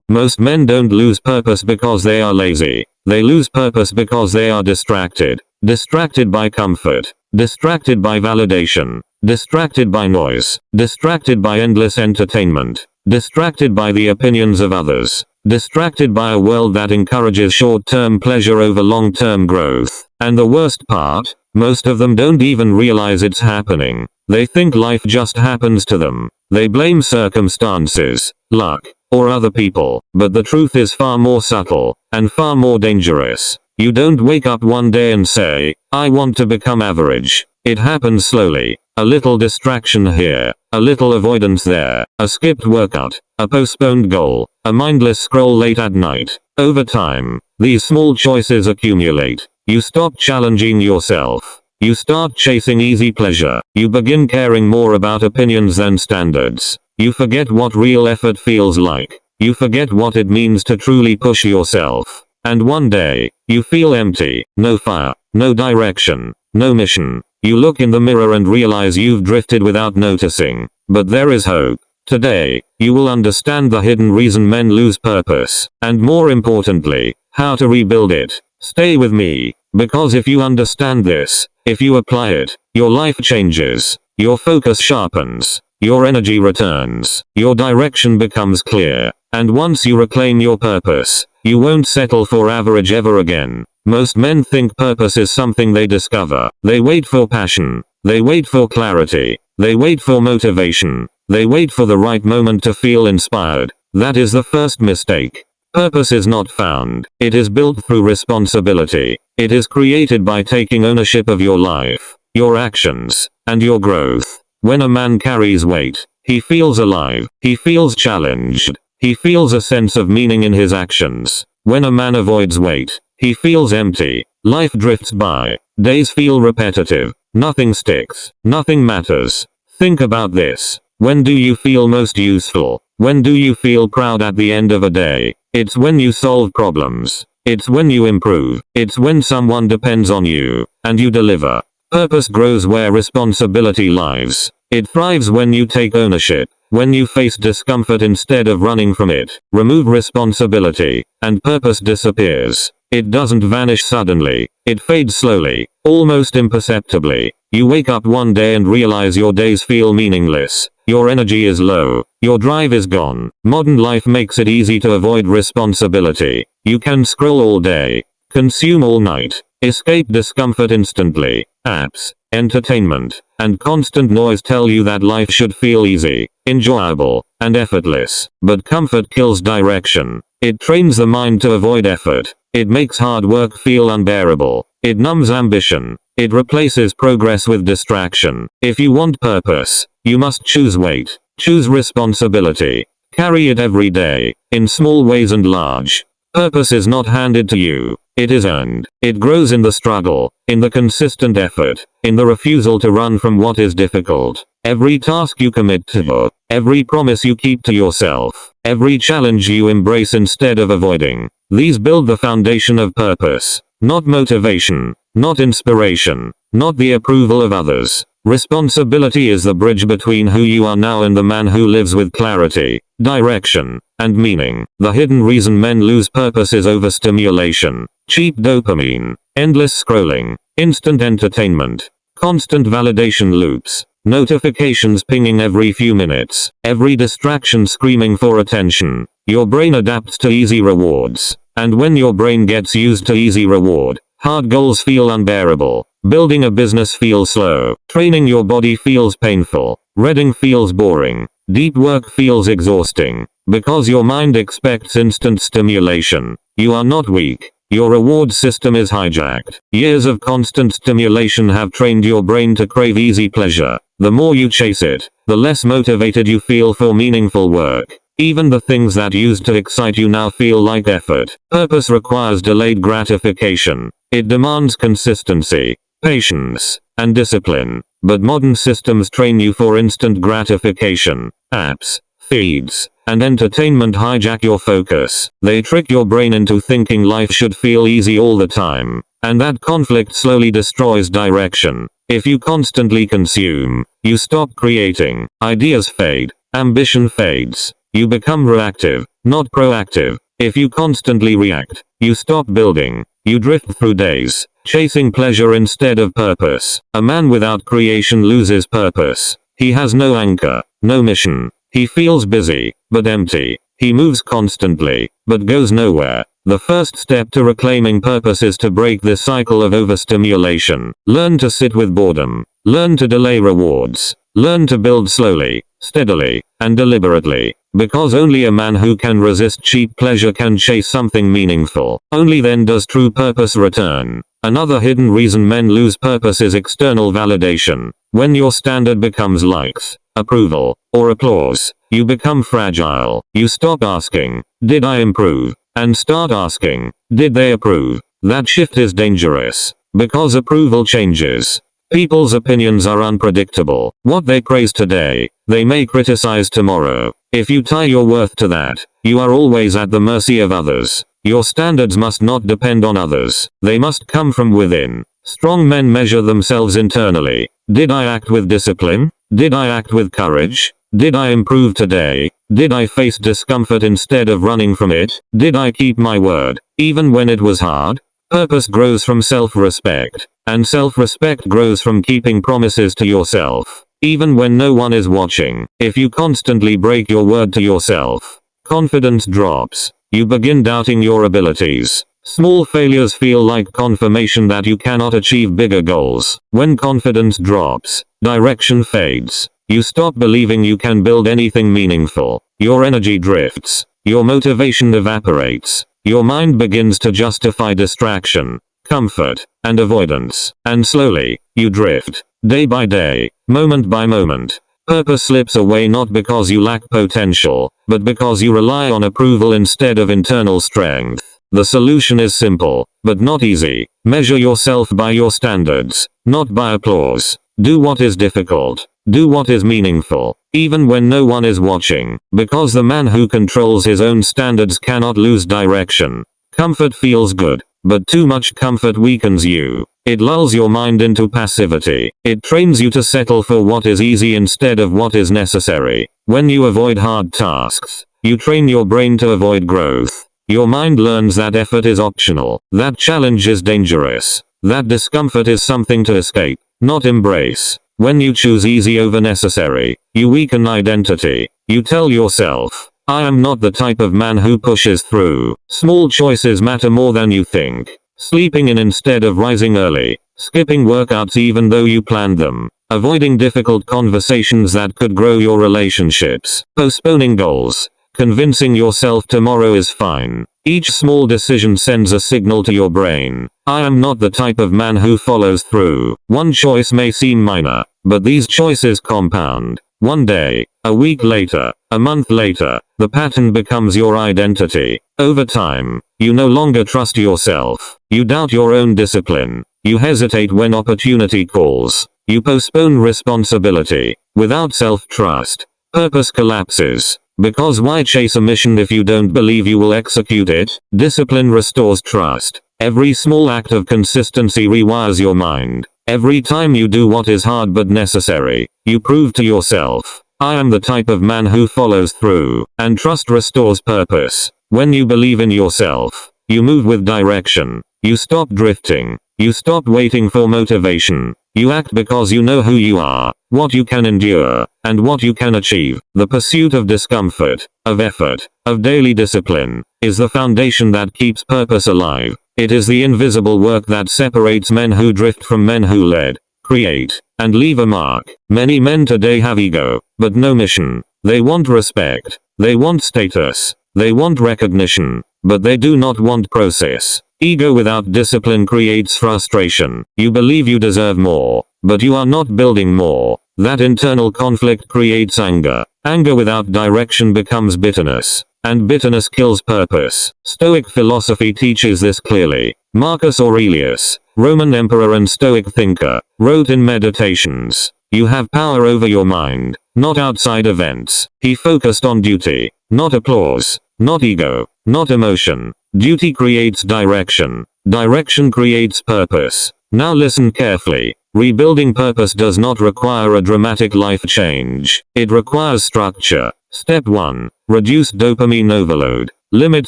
Most men don't lose purpose because they are lazy. They lose purpose because they are distracted. Distracted by comfort. Distracted by validation. Distracted by noise. Distracted by endless entertainment. Distracted by the opinions of others. Distracted by a world that encourages short-term pleasure over long-term growth. And the worst part, most of them don't even realize it's happening. They think life just happens to them. They blame circumstances, luck, or other people. But the truth is far more subtle, and far more dangerous. You don't wake up one day and say, I want to become average. It happens slowly. A little distraction here, a little avoidance there, a skipped workout, a postponed goal, a mindless scroll late at night. Over time, these small choices accumulate. You stop challenging yourself. You start chasing easy pleasure. You begin caring more about opinions than standards. You forget what real effort feels like. You forget what it means to truly push yourself. And one day, you feel empty, no fire, no direction, no mission. You look in the mirror and realize you've drifted without noticing. But there is hope. Today, you will understand the hidden reason men lose purpose, and more importantly, how to rebuild it. Stay with me, because if you understand this, if you apply it, your life changes, your focus sharpens, your energy returns, your direction becomes clear, and once you reclaim your purpose, you won't settle for average ever again. Most men think purpose is something they discover. They wait for passion. They wait for clarity. They wait for motivation. They wait for the right moment to feel inspired. That is the first mistake. Purpose is not found. It is built through responsibility. It is created by taking ownership of your life, your actions, and your growth. When a man carries weight, he feels alive. He feels challenged. He feels a sense of meaning in his actions. When a man avoids weight, he feels empty. Life drifts by. Days feel repetitive. Nothing sticks. Nothing matters. Think about this. When do you feel most useful? When do you feel proud at the end of a day? It's when you solve problems. It's when you improve. It's when someone depends on you, and you deliver. Purpose grows where responsibility lives. It thrives when you take ownership. When you face discomfort instead of running from it. Remove responsibility, and purpose disappears. It doesn't vanish suddenly. It fades slowly, almost imperceptibly. You wake up one day and realize your days feel meaningless. Your energy is low. Your drive is gone. Modern life makes it easy to avoid responsibility. You can scroll all day, consume all night, escape discomfort instantly. Apps, entertainment, and constant noise tell you that life should feel easy, enjoyable, and effortless. But comfort kills direction. It trains the mind to avoid effort. It makes hard work feel unbearable. It numbs ambition. It replaces progress with distraction. If you want purpose, you must choose weight. Choose responsibility. Carry it every day, in small ways and large. Purpose is not handed to you. It is earned. It grows in the struggle, in the consistent effort, in the refusal to run from what is difficult. Every task you commit to, every promise you keep to yourself, every challenge you embrace instead of avoiding. These build the foundation of purpose, not motivation, not inspiration, not the approval of others. Responsibility is the bridge between who you are now and the man who lives with clarity, direction, and meaning. The hidden reason men lose purpose is overstimulation, cheap dopamine, endless scrolling, instant entertainment, constant validation loops, notifications pinging every few minutes, every distraction screaming for attention. Your brain adapts to easy rewards, and when your brain gets used to easy reward, hard goals feel unbearable. Building a business feels slow. Training your body feels painful. Reading feels boring. Deep work feels exhausting. Because your mind expects instant stimulation. You are not weak. Your reward system is hijacked. Years of constant stimulation have trained your brain to crave easy pleasure. The more you chase it, the less motivated you feel for meaningful work. Even the things that used to excite you now feel like effort. Purpose requires delayed gratification. It demands consistency, patience, and discipline. But modern systems train you for instant gratification. Apps, feeds, and entertainment hijack your focus. They trick your brain into thinking life should feel easy all the time. And that conflict slowly destroys direction. If you constantly consume, you stop creating. Ideas fade. Ambition fades. You become reactive. not proactive. If you constantly react, you stop building. You drift through days, chasing pleasure instead of purpose. A man without creation loses purpose. He has no anchor, no mission. He feels busy, but empty. He moves constantly, but goes nowhere. The first step to reclaiming purpose is to break this cycle of overstimulation. Learn to sit with boredom. Learn to delay rewards. Learn to build slowly, steadily, and deliberately. Because only a man who can resist cheap pleasure can chase something meaningful. Only then does true purpose return. Another hidden reason men lose purpose is external validation. When your standard becomes likes, approval, or applause, you become fragile. You stop asking, did I improve? And start asking, did they approve? That shift is dangerous. Because approval changes. People's opinions are unpredictable. What they praise today, they may criticize tomorrow. If you tie your worth to that, you are always at the mercy of others. Your standards must not depend on others. They must come from within. Strong men measure themselves internally. Did I act with discipline? Did I act with courage? Did I improve today? Did I face discomfort instead of running from it? Did I keep my word, even when it was hard? Purpose grows from self-respect, and self-respect grows from keeping promises to yourself, even when no one is watching. If you constantly break your word to yourself, confidence drops. You begin doubting your abilities. Small failures feel like confirmation that you cannot achieve bigger goals. When confidence drops, direction fades. You stop believing you can build anything meaningful. Your energy drifts. Your motivation evaporates. Your mind begins to justify distraction, comfort, and avoidance. And slowly, you drift. Day by day, moment by moment. Purpose slips away not because you lack potential, but because you rely on approval instead of internal strength. The solution is simple, but not easy. Measure yourself by your standards, not by applause. Do what is difficult. Do what is meaningful, even when no one is watching. Because the man who controls his own standards cannot lose direction. Comfort feels good, but too much comfort weakens you. It lulls your mind into passivity. It trains you to settle for what is easy instead of what is necessary. When you avoid hard tasks, you train your brain to avoid growth. Your mind learns that effort is optional, that challenge is dangerous, that discomfort is something to escape, not embrace. When you choose easy over necessary, you weaken identity. You tell yourself, I am not the type of man who pushes through. Small choices matter more than you think. Sleeping in instead of rising early. Skipping workouts even though you planned them. Avoiding difficult conversations that could grow your relationships. Postponing goals. Convincing yourself tomorrow is fine. Each small decision sends a signal to your brain. I am not the type of man who follows through. One choice may seem minor, but these choices compound. One day, a week later, a month later, the pattern becomes your identity. Over time, you no longer trust yourself. You doubt your own discipline. You hesitate when opportunity calls. You postpone responsibility. Without self-trust, purpose collapses. Because why chase a mission if you don't believe you will execute it? Discipline restores trust. Every small act of consistency rewires your mind. Every time you do what is hard but necessary, you prove to yourself, I am the type of man who follows through. And trust restores purpose. When you believe in yourself, you move with direction. You stop drifting. You stop waiting for motivation. You act because you know who you are, what you can endure, and what you can achieve. The pursuit of discomfort, of effort, of daily discipline, is the foundation that keeps purpose alive. It is the invisible work that separates men who drift from men who lead, create, and leave a mark. Many men today have ego, but no mission. They want respect. They want status. They want recognition, but they do not want process. Ego without discipline creates frustration. You believe you deserve more, but you are not building more. That internal conflict creates anger. Anger without direction becomes bitterness, and bitterness kills purpose. Stoic philosophy teaches this clearly. Marcus Aurelius, Roman emperor and Stoic thinker, wrote in Meditations, you have power over your mind, not outside events. He focused on duty, not applause, not ego, not emotion. Duty creates direction. Direction creates purpose. Now listen carefully. Rebuilding purpose does not require a dramatic life change. It requires structure. Step 1. Reduce dopamine overload. Limit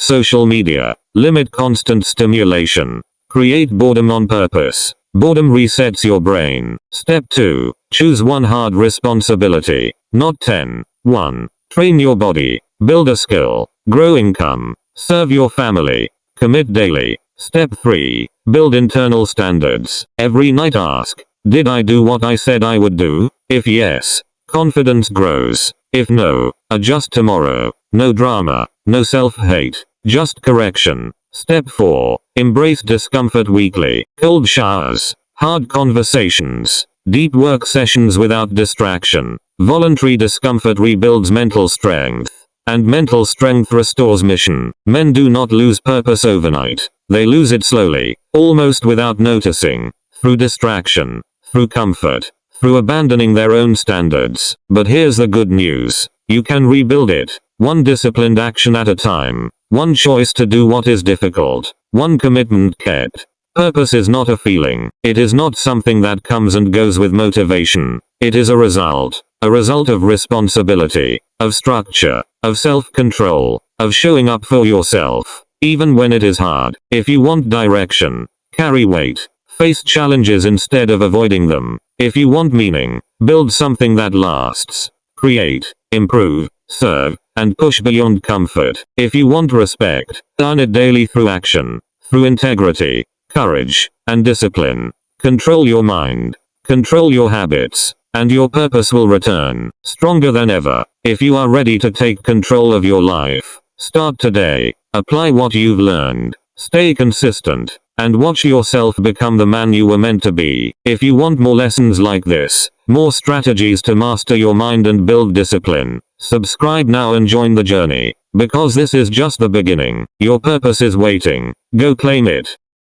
social media. Limit constant stimulation. Create boredom on purpose. Boredom resets your brain. Step 2. Choose one hard responsibility, not 10. 1. Train your body. Build a skill. Grow income. Serve your family. Commit daily. Step 3. Build internal standards. Every night ask, did I do what I said I would do? If yes, confidence grows. If no, adjust tomorrow. No drama, no self-hate, just correction. Step 4. Embrace discomfort weekly. Cold showers, hard conversations, deep work sessions without distraction. Voluntary discomfort rebuilds mental strength. And mental strength restores mission. Men do not lose purpose overnight. They lose it slowly, almost without noticing. Through distraction, through comfort, through abandoning their own standards. But here's the good news. You can rebuild it. One disciplined action at a time. One choice to do what is difficult. One commitment kept. Purpose is not a feeling. It is not something that comes and goes with motivation. It is a result. A result of responsibility, of structure, of self-control, of showing up for yourself, even when it is hard. If you want direction, carry weight. Face challenges instead of avoiding them. If you want meaning, build something that lasts. Create, improve, serve, and push beyond comfort. If you want respect, earn it daily through action, through integrity, courage, and discipline. Control your mind, control your habits, and your purpose will return, stronger than ever. If you are ready to take control of your life, start today. Apply what you've learned. Stay consistent, and watch yourself become the man you were meant to be. If you want more lessons like this, more strategies to master your mind and build discipline, subscribe now and join the journey. Because this is just the beginning. Your purpose is waiting. Go claim it.